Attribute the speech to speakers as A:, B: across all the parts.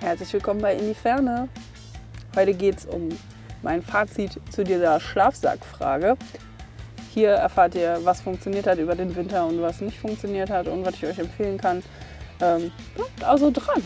A: Herzlich willkommen bei In die Ferne. Heute geht es um mein Fazit zu dieser Schlafsackfrage. Hier erfahrt ihr, was funktioniert hat über den Winter und was nicht funktioniert hat und was ich euch empfehlen kann. Bleibt also dran.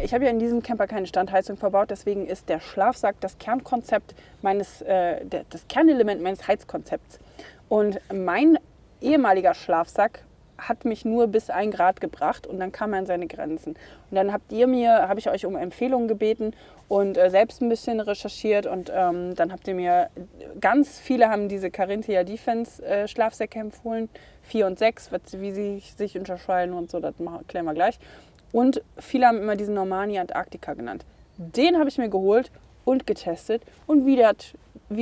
A: Ich habe ja in diesem Camper keine Standheizung verbaut, deswegen ist der Schlafsack das Kernkonzept das Kernelement meines Heizkonzepts. Und mein ehemaliger Schlafsack hat mich nur bis 1 Grad gebracht und dann kam er an seine Grenzen. Und dann habe ich euch um Empfehlungen gebeten und selbst ein bisschen recherchiert und dann habt ihr mir, ganz viele haben diese Carinthia Defense Schlafsäcke empfohlen, 4 und 6, wie sie sich unterscheiden und so, das klären wir gleich. Und viele haben immer diesen Normani Antarktika genannt. Den habe ich mir geholt und getestet und wie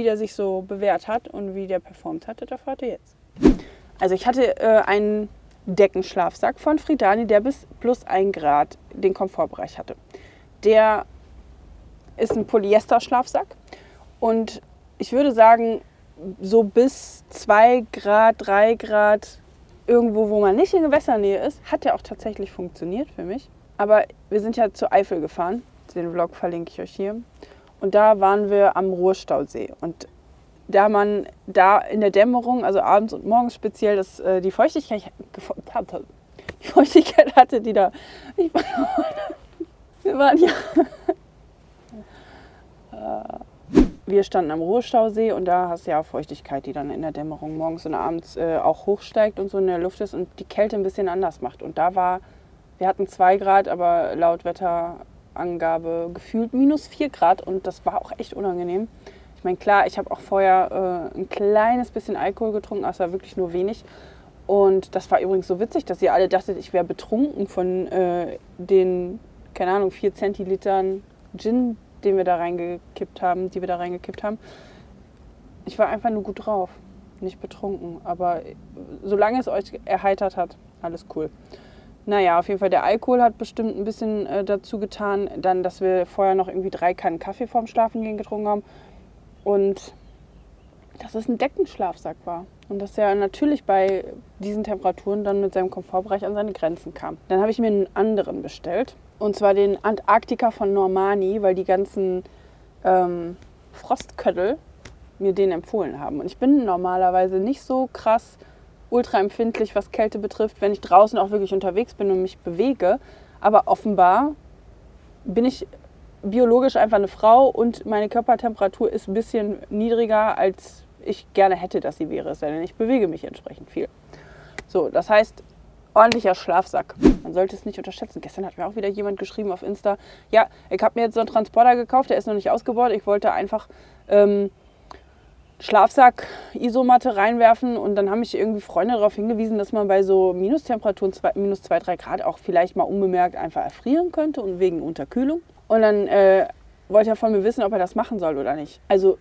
A: der sich so bewährt hat und wie der performt hat, das erfahrt ihr jetzt. Also ich hatte einen Deckenschlafsack von Fridani, der bis plus 1 Grad den Komfortbereich hatte. Der ist ein Polyester-Schlafsack und ich würde sagen, so bis 2 Grad, 3 Grad, irgendwo, wo man nicht in Gewässernähe ist, hat der auch tatsächlich funktioniert für mich. Aber wir sind ja zur Eifel gefahren, den Vlog verlinke ich euch hier. Und da waren wir am Ruhrstausee. Und da man da in der Dämmerung, also abends und morgens speziell, die Feuchtigkeit hatte, die da... Wir waren ja... Wir standen am Ruhrstausee und da hast du ja Feuchtigkeit, die dann in der Dämmerung morgens und abends auch hochsteigt und so in der Luft ist und die Kälte ein bisschen anders macht. Und wir hatten 2 Grad, aber laut Wetterangabe gefühlt minus 4 Grad und das war auch echt unangenehm. Ich meine, klar, ich habe auch vorher ein kleines bisschen Alkohol getrunken, aber es war wirklich nur wenig. Und das war übrigens so witzig, dass ihr alle dachtet, ich wäre betrunken von den, keine Ahnung, 4 Zentilitern Gin, die wir da reingekippt haben. Ich war einfach nur gut drauf, nicht betrunken. Aber solange es euch erheitert hat, alles cool. Naja, auf jeden Fall, der Alkohol hat bestimmt ein bisschen dazu getan. Dann, dass wir vorher noch irgendwie 3 Kannen Kaffee vorm Schlafengehen getrunken haben. Und dass es ein Deckenschlafsack war. Und dass er natürlich bei diesen Temperaturen dann mit seinem Komfortbereich an seine Grenzen kam. Dann habe ich mir einen anderen bestellt. Und zwar den Antarktika von Normani, weil die ganzen Frostköttel mir den empfohlen haben. Und ich bin normalerweise nicht so krass ultra empfindlich, was Kälte betrifft, wenn ich draußen auch wirklich unterwegs bin und mich bewege. Aber offenbar bin ich biologisch einfach eine Frau und meine Körpertemperatur ist ein bisschen niedriger, als ich gerne hätte, dass sie wäre. Denn ich bewege mich entsprechend viel. So, das heißt, ordentlicher Schlafsack. Man sollte es nicht unterschätzen. Gestern hat mir auch wieder jemand geschrieben auf Insta, ja, ich habe mir jetzt so einen Transporter gekauft, der ist noch nicht ausgebaut. Ich wollte einfach Schlafsack, Isomatte reinwerfen und dann haben mich irgendwie Freunde darauf hingewiesen, dass man bei so Minustemperaturen, minus 2, 3 Grad auch vielleicht mal unbemerkt einfach erfrieren könnte und wegen Unterkühlung. Und dann wollte er von mir wissen, ob er das machen soll oder nicht. Also,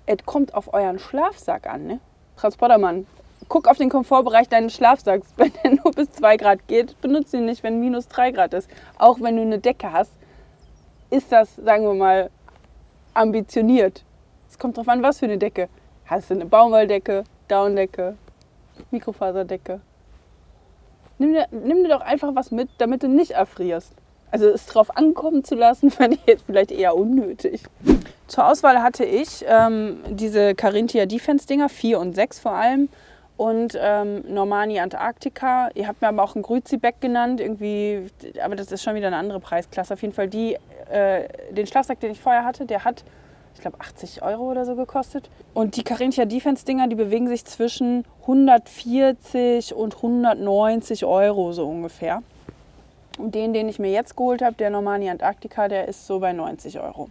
A: es kommt auf euren Schlafsack an, ne? Transportermann, guck auf den Komfortbereich deines Schlafsacks. Wenn der nur bis 2 Grad geht, benutze ihn nicht, wenn minus 3 Grad ist. Auch wenn du eine Decke hast, ist das, sagen wir mal, ambitioniert. Es kommt drauf an, was für eine Decke. Hast du eine Baumwolldecke, Daunendecke, Mikrofaserdecke? Nimm dir doch einfach was mit, damit du nicht erfrierst. Also es drauf ankommen zu lassen, fände ich jetzt vielleicht eher unnötig. Zur Auswahl hatte ich diese Carinthia Defense Dinger, 4 und 6 vor allem. Und Normani Antarktika. Ihr habt mir aber auch einen Grüzi-Bag genannt, irgendwie, aber das ist schon wieder eine andere Preisklasse. Auf jeden Fall den Schlafsack, den ich vorher hatte, der hat, ich glaube, 80 € oder so gekostet. Und die Carinthia Defense-Dinger, die bewegen sich zwischen 140 und 190 € so ungefähr. Und den ich mir jetzt geholt habe, der Normani Antarktika, der ist so bei 90 €.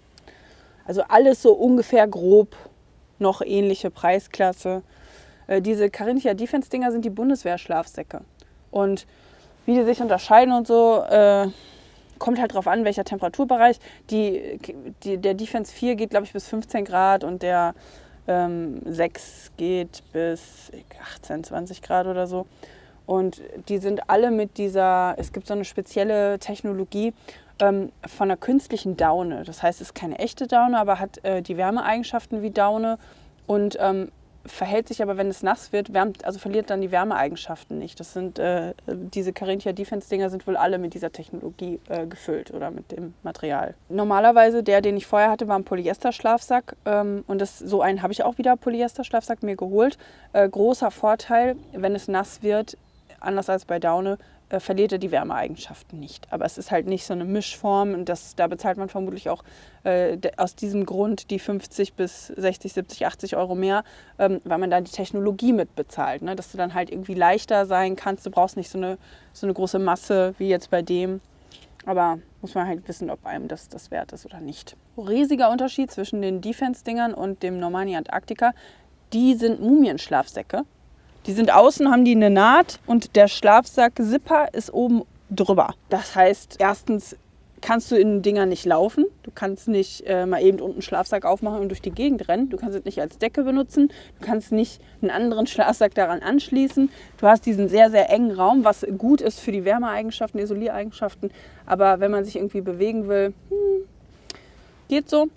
A: Also alles so ungefähr grob noch ähnliche Preisklasse. Diese Carinthia Defense-Dinger sind die Bundeswehr-Schlafsäcke. Und wie die sich unterscheiden und so, kommt halt drauf an, welcher Temperaturbereich. Der Defense 4 geht, glaube ich, bis 15 Grad und der 6 geht bis 18, 20 Grad oder so. Und die sind alle mit es gibt so eine spezielle Technologie, von einer künstlichen Daune. Das heißt, es ist keine echte Daune, aber hat die Wärmeeigenschaften wie Daune und verhält sich aber, wenn es nass wird, verliert dann die Wärmeeigenschaften nicht. Das sind diese Carinthia Defense Dinger sind wohl alle mit dieser Technologie gefüllt oder mit dem Material. Normalerweise den ich vorher hatte, war ein Polyester-Schlafsack und so einen habe ich auch wieder, Polyester-Schlafsack mir geholt. Großer Vorteil, wenn es nass wird, anders als bei Daune, verliert er die Wärmeeigenschaften nicht. Aber es ist halt nicht so eine Mischform und da bezahlt man vermutlich auch aus diesem Grund die 50 bis 60, 70, 80 Euro mehr, weil man da die Technologie mit bezahlt, ne? Dass du dann halt irgendwie leichter sein kannst. Du brauchst nicht so eine große Masse wie jetzt bei dem. Aber muss man halt wissen, ob einem das wert ist oder nicht. Riesiger Unterschied zwischen den Defense-Dingern und dem Normani Antarctica. Die sind Mumienschlafsäcke. Die sind außen, haben die eine Naht und der Schlafsack-Zipper ist oben drüber. Das heißt, erstens kannst du in den Dingern nicht laufen. Du kannst nicht mal eben unten einen Schlafsack aufmachen und durch die Gegend rennen. Du kannst es nicht als Decke benutzen. Du kannst nicht einen anderen Schlafsack daran anschließen. Du hast diesen sehr, sehr engen Raum, was gut ist für die Wärmeeigenschaften, Isoliereigenschaften. Aber wenn man sich irgendwie bewegen will, geht so.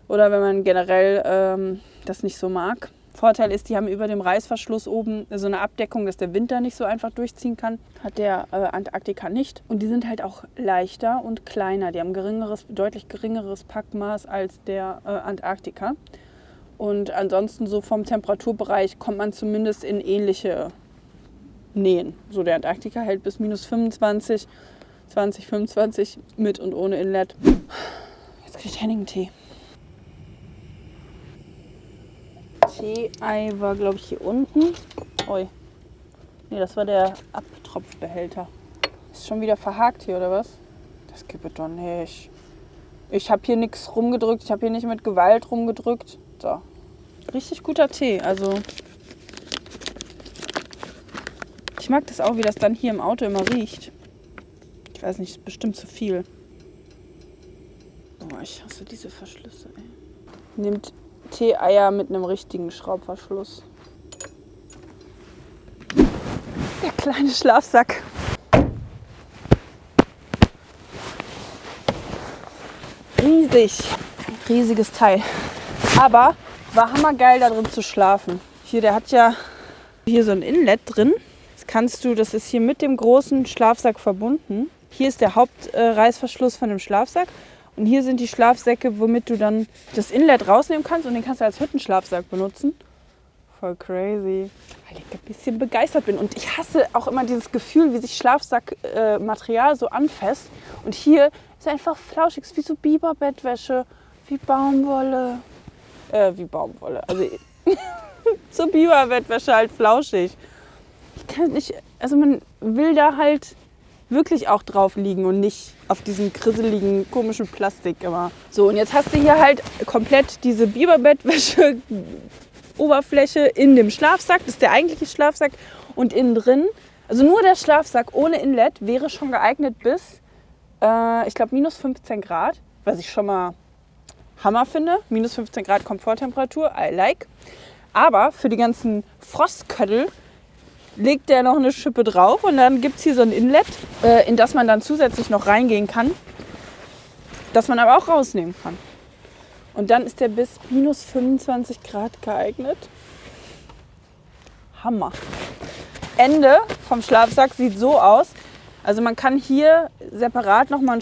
A: Oder wenn man generell das nicht so mag. Vorteil ist, die haben über dem Reißverschluss oben so eine Abdeckung, dass der Wind da nicht so einfach durchziehen kann. Hat der Antarctica nicht. Und die sind halt auch leichter und kleiner. Die haben deutlich geringeres Packmaß als der Antarctica. Und ansonsten so vom Temperaturbereich kommt man zumindest in ähnliche Nähen. So der Antarctica hält bis minus 25, 20, 25 mit und ohne Inlet. Jetzt kriegt Henning einen Tee. Tee-Ei war, glaube ich, hier unten. Ui. Nee, das war der Abtropfbehälter. Ist schon wieder verhakt hier, oder was? Das gibt es doch nicht. Ich habe hier nichts rumgedrückt. Ich habe hier nicht mit Gewalt rumgedrückt. So. Richtig guter Tee. Also. Ich mag das auch, wie das dann hier im Auto immer riecht. Ich weiß nicht, bestimmt zu viel. Boah, ich hasse diese Verschlüsse, ey. Nimmt Tee-Eier mit einem richtigen Schraubverschluss. Der kleine Schlafsack. Riesiges Teil. Aber war hammergeil da drin zu schlafen. Hier, der hat ja hier so ein Inlet drin. Das ist hier mit dem großen Schlafsack verbunden. Hier ist der Hauptreißverschluss von dem Schlafsack. Und hier sind die Schlafsäcke, womit du dann das Inlet rausnehmen kannst und den kannst du als Hüttenschlafsack benutzen. Voll crazy. Weil ich ein bisschen begeistert bin. Und ich hasse auch immer dieses Gefühl, wie sich Schlafsackmaterial so anfasst. Und hier ist einfach flauschig, ist wie so Biberbettwäsche, wie Baumwolle. Also so Biberbettwäsche halt flauschig. Ich kann nicht, also man will da halt wirklich auch drauf liegen und nicht auf diesem grisseligen, komischen Plastik immer. So, und jetzt hast du hier halt komplett diese Biberbettwäsche-Oberfläche in dem Schlafsack. Das ist der eigentliche Schlafsack. Und innen drin, also nur der Schlafsack ohne Inlet wäre schon geeignet bis, ich glaube, minus 15 Grad. Was ich schon mal Hammer finde. Minus 15 Grad Komforttemperatur, I like. Aber für die ganzen Frostköttel legt der noch eine Schippe drauf und dann gibt es hier so ein Inlet, in das man dann zusätzlich noch reingehen kann, das man aber auch rausnehmen kann. Und dann ist der bis minus 25 Grad geeignet. Hammer. Ende vom Schlafsack sieht so aus. Also man kann hier separat nochmal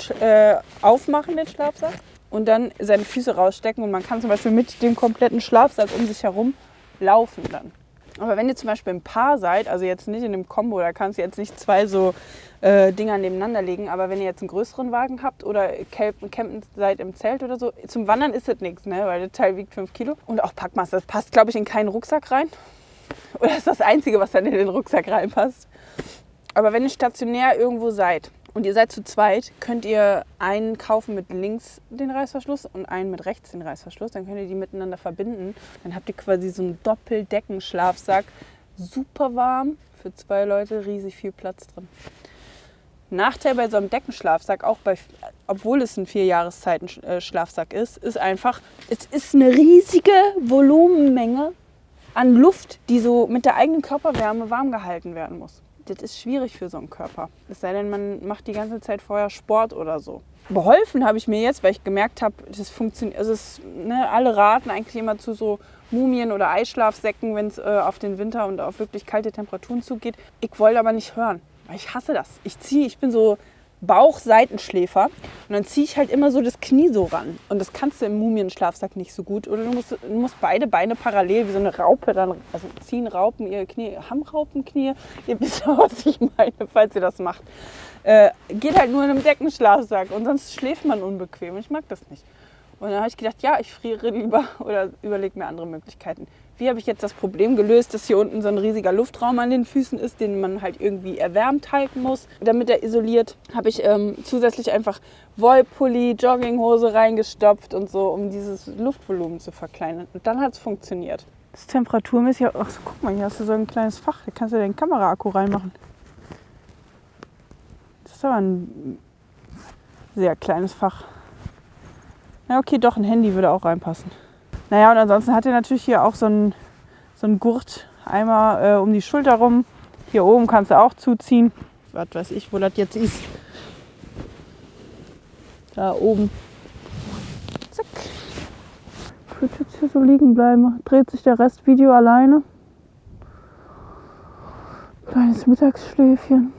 A: aufmachen, den Schlafsack, und dann seine Füße rausstecken. Und man kann zum Beispiel mit dem kompletten Schlafsack um sich herum laufen dann. Aber wenn ihr zum Beispiel ein Paar seid, also jetzt nicht in einem Kombo, da kannst du jetzt nicht zwei so Dinger nebeneinander legen, aber wenn ihr jetzt einen größeren Wagen habt oder campen seid im Zelt oder so, zum Wandern ist das nichts, ne? Weil das Teil wiegt 5 Kilo. Und auch Packmaß, das passt, glaube ich, in keinen Rucksack rein. Oder ist das Einzige, was dann in den Rucksack reinpasst. Aber wenn ihr stationär irgendwo seid und ihr seid zu zweit, könnt ihr einen kaufen mit links den Reißverschluss und einen mit rechts den Reißverschluss. Dann könnt ihr die miteinander verbinden. Dann habt ihr quasi so einen Doppeldeckenschlafsack. Super warm, für 2 Leute, riesig viel Platz drin. Nachteil bei so einem Deckenschlafsack, auch obwohl es ein 4-Jahreszeiten-Schlafsack ist einfach, es ist eine riesige Volumenmenge an Luft, die so mit der eigenen Körperwärme warm gehalten werden muss. das ist schwierig für so einen Körper. Es sei denn, man macht die ganze Zeit vorher Sport oder so. Beholfen habe ich mir jetzt, weil ich gemerkt habe, das funktioniert. Also alle raten eigentlich immer zu so Mumien- oder Eisschlafsäcken, wenn es auf den Winter und auf wirklich kalte Temperaturen zugeht. Ich wollte aber nicht hören, weil ich hasse das. Ich bin so Bauch-Seitenschläfer und dann ziehe ich halt immer so das Knie so ran. Und das kannst du im Mumienschlafsack nicht so gut. Oder du musst beide Beine parallel wie so eine Raupe dann, also ziehen Raupen ihre Knie, haben Raupen Knie. Ihr wisst ja, was ich meine, falls ihr das macht. Geht halt nur in einem Deckenschlafsack und sonst schläft man unbequem. Und ich mag das nicht. Und dann habe ich gedacht, ja, ich friere lieber oder überlege mir andere Möglichkeiten. Wie habe ich jetzt das Problem gelöst, dass hier unten so ein riesiger Luftraum an den Füßen ist, den man halt irgendwie erwärmt halten muss, damit er isoliert. Habe ich zusätzlich einfach Wollpulli, Jogginghose reingestopft und so, um dieses Luftvolumen zu verkleinern. Und dann hat es funktioniert. Das ist temperaturmäßig. Ach so, guck mal, hier hast du so ein kleines Fach. Da kannst du deinen Kameraakku reinmachen. Das ist aber ein sehr kleines Fach. Ja, okay, doch, ein Handy würde auch reinpassen. Naja, und ansonsten hat er natürlich hier auch so einen Gurt einmal um die Schulter rum. Hier oben kannst du auch zuziehen. Was weiß ich, wo das jetzt ist. Da oben. Zack. Ich würde jetzt hier so liegen bleiben. Dreht sich der Restvideo alleine. Kleines Mittagsschläfchen.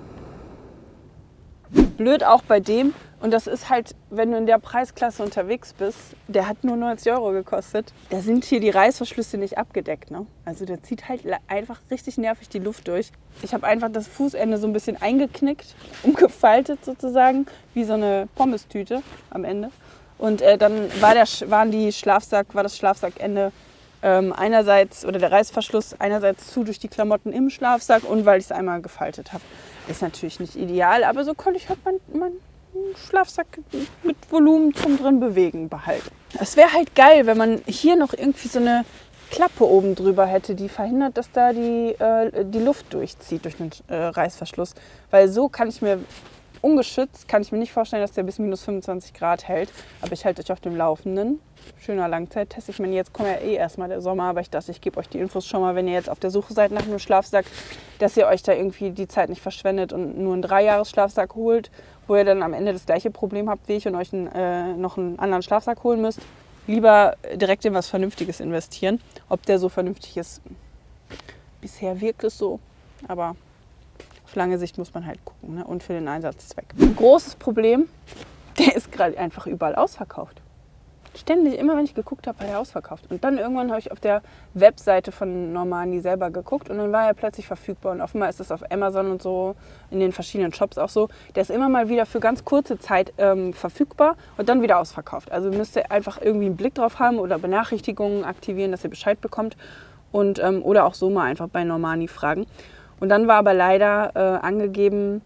A: Blöd auch bei dem, und das ist halt, wenn du in der Preisklasse unterwegs bist, der hat nur 90 € gekostet, da sind hier die Reißverschlüsse nicht abgedeckt. Ne? Also der zieht halt einfach richtig nervig die Luft durch. Ich habe einfach das Fußende so ein bisschen eingeknickt, umgefaltet sozusagen, wie so eine Pommestüte am Ende. Und dann war das Schlafsackende einerseits, oder der Reißverschluss einerseits zu durch die Klamotten im Schlafsack und weil ich es einmal gefaltet habe. Ist natürlich nicht ideal, aber so konnte ich halt meinen Schlafsack mit Volumen zum drin bewegen behalten. Es wäre halt geil, wenn man hier noch irgendwie so eine Klappe oben drüber hätte, die verhindert, dass da die Luft durchzieht durch den Reißverschluss. Weil so kann ich mir ungeschützt, kann ich mir nicht vorstellen, dass der bis minus 25 Grad hält. Aber ich halte euch auf dem Laufenden. Schöner Langzeittest. Ich meine, jetzt kommt ja erstmal der Sommer, aber ich dachte, ich gebe euch die Infos schon mal, wenn ihr jetzt auf der Suche seid nach einem Schlafsack, dass ihr euch da irgendwie die Zeit nicht verschwendet und nur einen 3-Jahres-Schlafsack holt, wo ihr dann am Ende das gleiche Problem habt wie ich und euch noch einen anderen Schlafsack holen müsst. Lieber direkt in was Vernünftiges investieren. Ob der so vernünftig ist, bisher wirkt es so, aber auf lange Sicht muss man halt gucken, ne? Und für den Einsatzzweck. Ein großes Problem, der ist gerade einfach überall ausverkauft. Ständig, immer wenn ich geguckt habe, war der ausverkauft. Und dann irgendwann habe ich auf der Webseite von Normani selber geguckt und dann war er plötzlich verfügbar. Und offenbar ist es auf Amazon und so, in den verschiedenen Shops auch so. Der ist immer mal wieder für ganz kurze Zeit verfügbar und dann wieder ausverkauft. Also müsst ihr einfach irgendwie einen Blick drauf haben oder Benachrichtigungen aktivieren, dass ihr Bescheid bekommt. Und, oder auch so mal einfach bei Normani fragen. Und dann war aber leider angegeben,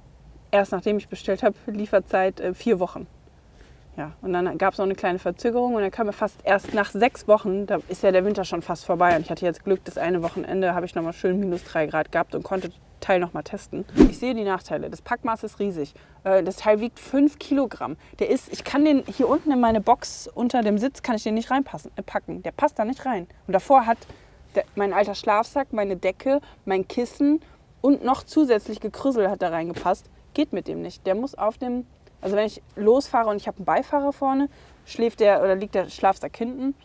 A: erst nachdem ich bestellt habe, Lieferzeit 4 Wochen. Ja, und dann gab es noch eine kleine Verzögerung und dann kam er fast erst nach 6 Wochen, da ist ja der Winter schon fast vorbei und ich hatte jetzt Glück, das eine Wochenende habe ich nochmal schön minus 3 Grad gehabt und konnte das Teil nochmal testen. Ich sehe die Nachteile, das Packmaß ist riesig, das Teil wiegt 5 Kilogramm. Ich kann den hier unten in meine Box unter dem Sitz, kann ich den nicht packen, der passt da nicht rein. Und davor hat mein alter Schlafsack, meine Decke, mein Kissen und noch zusätzlich Gekrüssel hat da reingepasst, geht mit dem nicht. Der muss auf dem... Also wenn ich losfahre und ich habe einen Beifahrer vorne, liegt der Schlafsack hinten.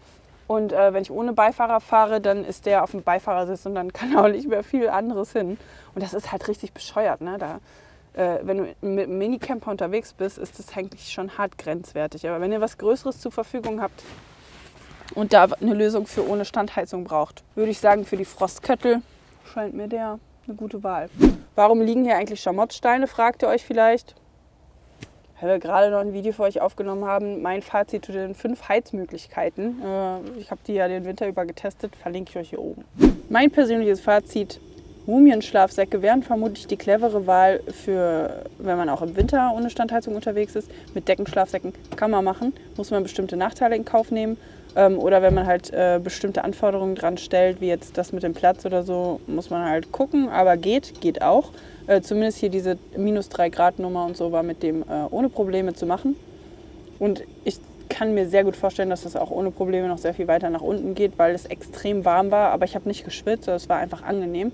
A: Und wenn ich ohne Beifahrer fahre, dann ist der auf dem Beifahrersitz und dann kann auch nicht mehr viel anderes hin. Und das ist halt richtig bescheuert. Ne? Wenn du mit einem Minicamper unterwegs bist, ist das eigentlich schon hart grenzwertig. Aber wenn ihr was Größeres zur Verfügung habt und da eine Lösung für ohne Standheizung braucht, würde ich sagen, für die Frostköttel scheint mir der eine gute Wahl. Warum liegen hier eigentlich Schamottsteine, fragt ihr euch vielleicht. Weil wir gerade noch ein Video für euch aufgenommen haben, mein Fazit zu den 5 Heizmöglichkeiten. Ich habe die ja den Winter über getestet, verlinke ich euch hier oben. Mein persönliches Fazit, Mumienschlafsäcke wären vermutlich die clevere Wahl für, wenn man auch im Winter ohne Standheizung unterwegs ist. Mit Deckenschlafsäcken kann man machen, muss man bestimmte Nachteile in Kauf nehmen. Oder wenn man halt bestimmte Anforderungen dran stellt, wie jetzt das mit dem Platz oder so, muss man halt gucken, aber geht auch. Zumindest hier diese minus 3 Grad Nummer und so war mit dem ohne Probleme zu machen. Und ich kann mir sehr gut vorstellen, dass das auch ohne Probleme noch sehr viel weiter nach unten geht, weil es extrem warm war, aber ich habe nicht geschwitzt, es war einfach angenehm.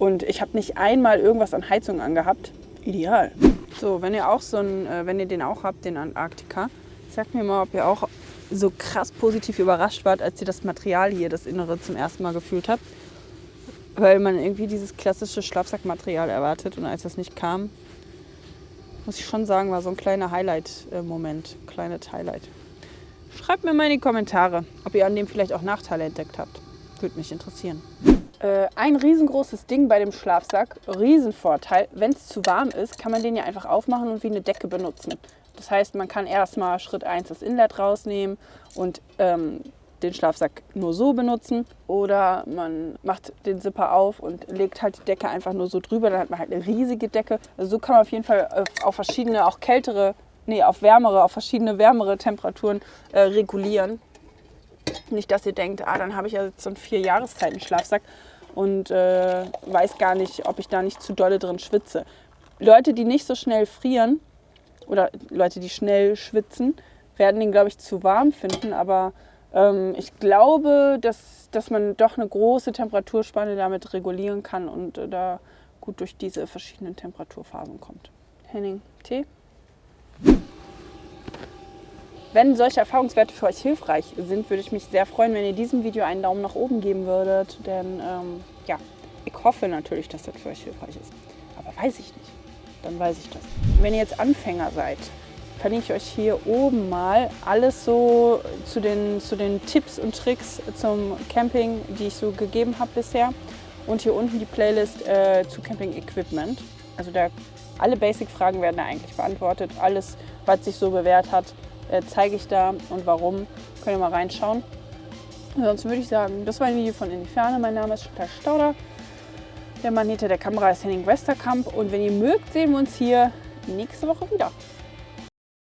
A: Und ich habe nicht einmal irgendwas an Heizung angehabt. Ideal. So, wenn ihr auch wenn ihr den auch habt, den Antarktika, sagt mir mal, ob ihr auch so krass positiv überrascht wart, als ihr das Material hier, das Innere, zum ersten Mal gefühlt habt. Weil man irgendwie dieses klassische Schlafsackmaterial erwartet und als das nicht kam, muss ich schon sagen, war so ein kleiner Highlight-Moment, kleines Highlight. Schreibt mir mal in die Kommentare, ob ihr an dem vielleicht auch Nachteile entdeckt habt. Würde mich interessieren. Ein riesengroßes Ding bei dem Schlafsack, Riesenvorteil, wenn es zu warm ist, kann man den ja einfach aufmachen und wie eine Decke benutzen. Das heißt, man kann erstmal Schritt 1 das Inlet rausnehmen und den Schlafsack nur so benutzen. Oder man macht den Zipper auf und legt halt die Decke einfach nur so drüber, dann hat man halt eine riesige Decke. Also so kann man auf jeden Fall auf verschiedene, auch kältere, auf verschiedene wärmere Temperaturen regulieren. Nicht, dass ihr denkt, dann habe ich ja jetzt so einen 4-Jahreszeiten-Schlafsack und weiß gar nicht, ob ich da nicht zu dolle drin schwitze. Leute, die nicht so schnell frieren oder Leute, die schnell schwitzen, werden den, glaube ich, zu warm finden. Aber ich glaube, dass man doch eine große Temperaturspanne damit regulieren kann und da gut durch diese verschiedenen Temperaturphasen kommt. Henning, Tee? Wenn solche Erfahrungswerte für euch hilfreich sind, würde ich mich sehr freuen, wenn ihr diesem Video einen Daumen nach oben geben würdet. Denn ich hoffe natürlich, dass das für euch hilfreich ist. Aber weiß ich nicht. Dann weiß ich das. Wenn ihr jetzt Anfänger seid, verlinke ich euch hier oben mal alles so zu den Tipps und Tricks zum Camping, die ich so gegeben habe bisher. Und hier unten die Playlist zu Camping Equipment. Also alle Basic-Fragen werden da eigentlich beantwortet. Alles, was sich so bewährt hat, zeige ich da und warum. Könnt ihr mal reinschauen. Ansonsten würde ich sagen, das war ein Video von In die Ferne. Mein Name ist Chantal Stauder. Der Mann hinter der Kamera ist Henning Westerkamp. Und wenn ihr mögt, sehen wir uns hier nächste Woche wieder.